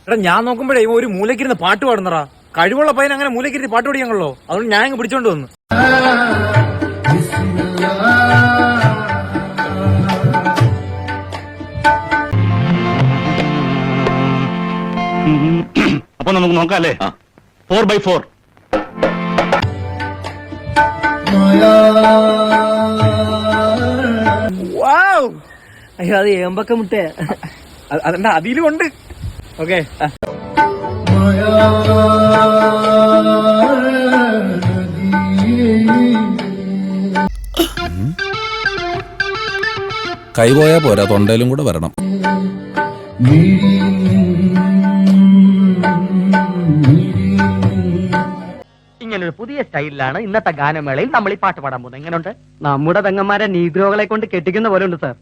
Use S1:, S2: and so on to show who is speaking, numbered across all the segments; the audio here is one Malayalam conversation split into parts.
S1: എടാ ഞാൻ നോക്കുമ്പോഴേ ഇവ ഒരു മൂലക്കിരുന്ന് പാട്ട് പാടുന്നറാ. കഴിവുള്ള പയ്യൻ അങ്ങനെ മൂലക്കിരുന്ന് പാട്ട് പാടിയാണല്ലോ. അതുകൊണ്ട് ഞാൻ ഇങ്ങ് പിടിച്ചോണ്ട് വന്നു.
S2: അപ്പൊ നമുക്ക് നോക്കാം അല്ലേ? 4x4.
S3: അയ്യോ അത് ഏമ്പക്ക മുട്ടേ.
S1: അതെന്താ അതിലും ഉണ്ട്. ഓക്കെ
S4: കൈപോയാ പോരാ, തൊണ്ടയിലും കൂടെ വരണം.
S5: ഇങ്ങനൊരു പുതിയ സ്റ്റൈലിലാണ് ഇന്നത്തെ ഗാനമേളയിൽ നമ്മൾ ഈ പാട്ട് പാടാൻ പോകുന്നത്. എങ്ങനെയുണ്ട്? നമ്മുടെ പെങ്ങന്മാരെ നീഗ്രോകളെ കൊണ്ട് കെട്ടിക്കുന്ന പോലെ ഉണ്ട് സാർ.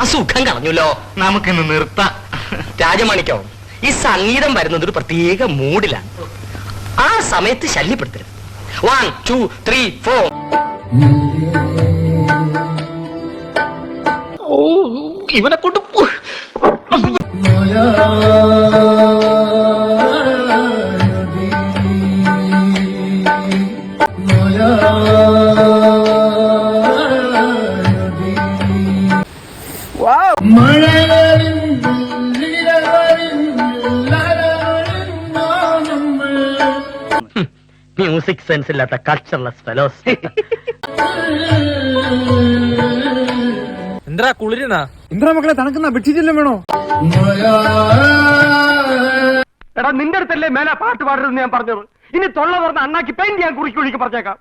S5: അസുഖം കളഞ്ഞല്ലോ. നമുക്കിന്ന് നിർത്താം. രാജമാണിക്കോ, ഈ സംഗീതം വരുന്നത് ഒരു പ്രത്യേക മൂഡിലാണ്. ആ സമയത്ത് ശല്യപ്പെടുത്തരുത്. 1 2 3 4. ഇവനെ കൊണ്ട് മ്യൂസിക് സെൻസ് ഇല്ലാത്ത കൾച്ചർലെസ് ഫെലോസ്.
S1: എന്താ കുളിരുന്നാ? എന്താ മക്കളെ തണുക്കുന്ന ബെഡ്ഷീറ്റെല്ലാം വേണോ?
S5: എടാ നിന്റെ അടുത്തല്ലേ മേലെ പാട്ട് പാടരുതെന്ന് ഞാൻ പറഞ്ഞത്. ഇനി തൊള്ള പറഞ്ഞ അണ്ണാക്കി പെയിന്റ് ഞാൻ കുറിക്ക് പറഞ്ഞേക്കാം.